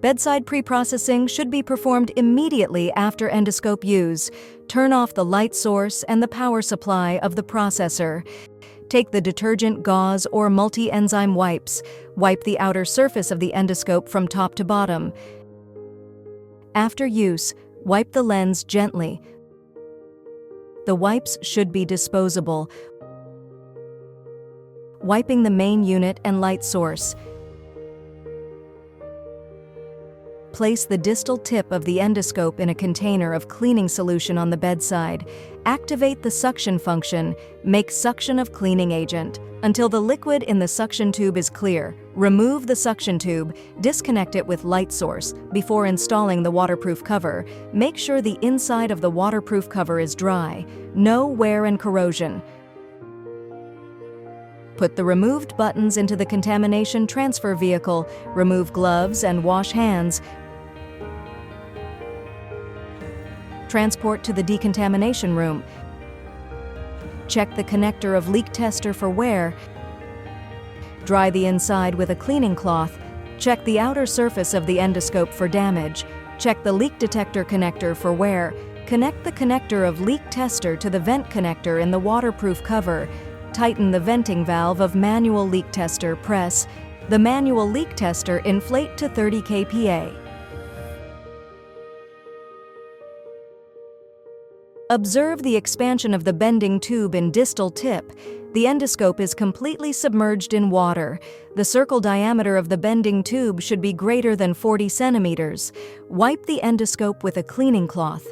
Bedside preprocessing should be performed immediately after endoscope use. Turn off the light source and the power supply of the processor. Take the detergent, gauze, or multi-enzyme wipes. Wipe the outer surface of the endoscope from top to bottom. After use, wipe the lens gently. The wipes should be disposable. Wiping the main unit and light source. Place the distal tip of the endoscope in a container of cleaning solution on the bedside. Activate the suction function. Make suction of cleaning agent until the liquid in the suction tube is clear. Remove the suction tube. Disconnect it with light source before installing the waterproof cover. Make sure the inside of the waterproof cover is dry. No wear and corrosion. Put the removed buttons into the contamination transfer vehicle. Remove gloves and wash hands. Transport to the decontamination room. Check the connector of leak tester for wear. Dry the inside with a cleaning cloth. Check the outer surface of the endoscope for damage. Check the leak detector connector for wear. Connect the connector of leak tester to the vent connector in the waterproof cover. Tighten the venting valve of manual leak tester. Press the manual leak tester. Inflate to 30 kPa. Observe the expansion of the bending tube in distal tip. The endoscope is completely submerged in water. The circle diameter of the bending tube should be greater than 40 centimeters. Wipe the endoscope with a cleaning cloth.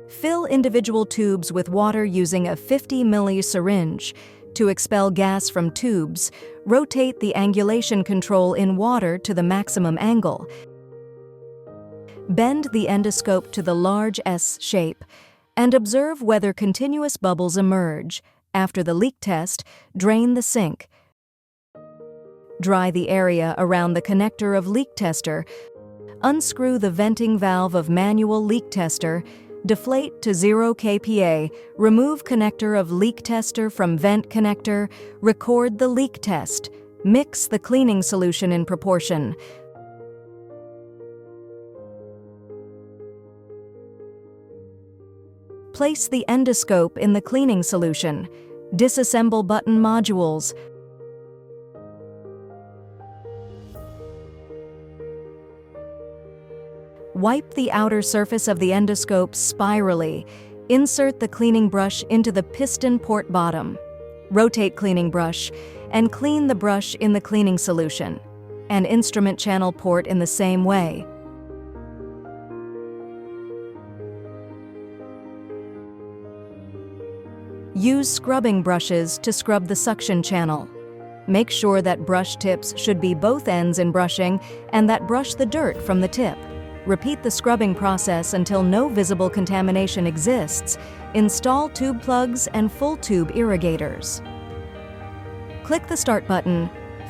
Fill individual tubes with water using a 50 ml syringe. To expel gas from tubes, rotate the angulation control in water to the maximum angle. Bend the endoscope to the large S shape and observe whether continuous bubbles emerge. After the leak test, drain the sink. Dry the area around the connector of leak tester. Unscrew the venting valve of manual leak tester. Deflate to 0 kPa. Remove connector of leak tester from vent connector. Record the leak test. Mix the cleaning solution in proportion. Place the endoscope in the cleaning solution. Disassemble button modules. Wipe the outer surface of the endoscope spirally. Insert the cleaning brush into the piston port bottom. Rotate cleaning brush and clean the brush in the cleaning solution. An instrument channel port in the same way. Use scrubbing brushes to scrub the suction channel. Make sure that brush tips should be both ends in brushing and that brush the dirt from the tip. Repeat the scrubbing process until no visible contamination exists. Install tube plugs and full tube irrigators. Click the Start button.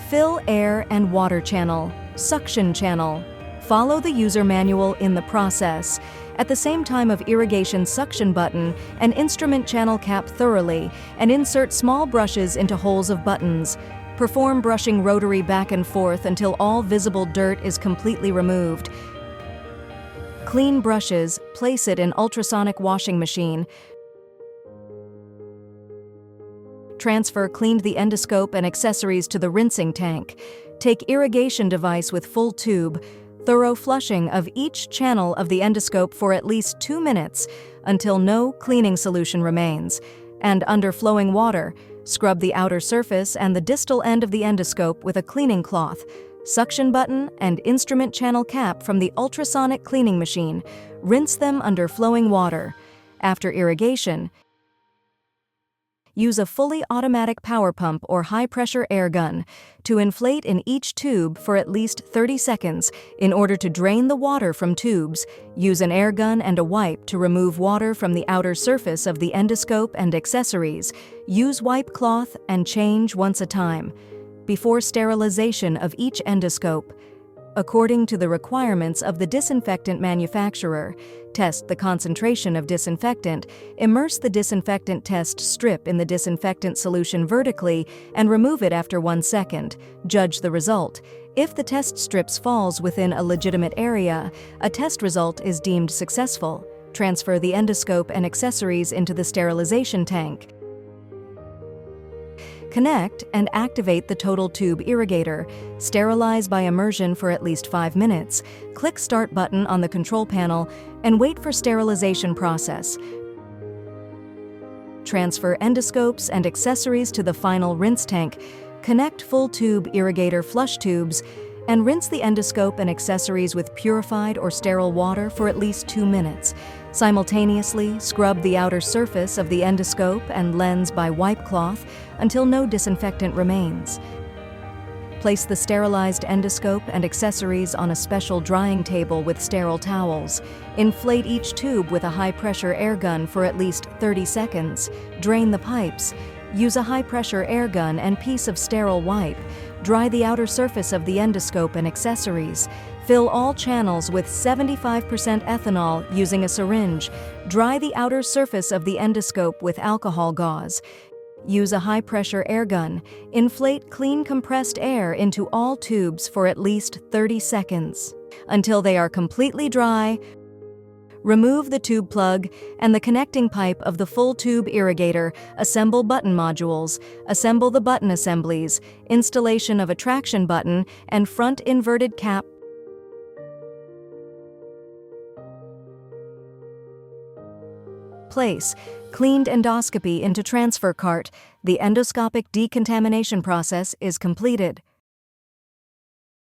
Fill air and water channel, suction channel. Follow the user manual in the process. At the same time of irrigation suction button and instrument channel cap thoroughly and insert small brushes into holes of buttons. Perform brushing rotary back and forth until all visible dirt is completely removed. Clean brushes, place it in ultrasonic washing machine. Transfer cleaned the endoscope and accessories to the rinsing tank. Take irrigation device with full tube. Thorough flushing of each channel of the endoscope for at least 2 minutes until no cleaning solution remains. And under flowing water, scrub the outer surface and the distal end of the endoscope with a cleaning cloth, suction button, and instrument channel cap from the ultrasonic cleaning machine. Rinse them under flowing water. After irrigation, use a fully automatic power pump or high-pressure air gun to inflate in each tube for at least 30 seconds in order to drain the water from tubes. Use an air gun and a wipe to remove water from the outer surface of the endoscope and accessories. Use wipe cloth and change once a time. Before sterilization of each endoscope, according to the requirements of the disinfectant manufacturer, test the concentration of disinfectant, immerse the disinfectant test strip in the disinfectant solution vertically and remove it after 1 second. Judge the result. If the test strips falls within a legitimate area, a test result is deemed successful. Transfer the endoscope and accessories into the sterilization tank. Connect and activate the total tube irrigator. Sterilize by immersion for at least 5 minutes. Click Start button on the control panel and wait for sterilization process. Transfer endoscopes and accessories to the final rinse tank. Connect full tube irrigator flush tubes and rinse the endoscope and accessories with purified or sterile water for at least 2 minutes. Simultaneously, scrub the outer surface of the endoscope and lens by wipe cloth until no disinfectant remains. Place the sterilized endoscope and accessories on a special drying table with sterile towels. Inflate each tube with a high-pressure air gun for at least 30 seconds. Drain the pipes. Use a high-pressure air gun and piece of sterile wipe. Dry the outer surface of the endoscope and accessories. Fill all channels with 75% ethanol using a syringe. Dry the outer surface of the endoscope with alcohol gauze. Use a high-pressure air gun. Inflate clean compressed air into all tubes for at least 30 seconds. Until they are completely dry, remove the tube plug and the connecting pipe of the full tube irrigator. Assemble button modules. Assemble the button assemblies. Installation of a traction button and front inverted cap. Place cleaned endoscopy into transfer cart. The endoscopic decontamination process is completed.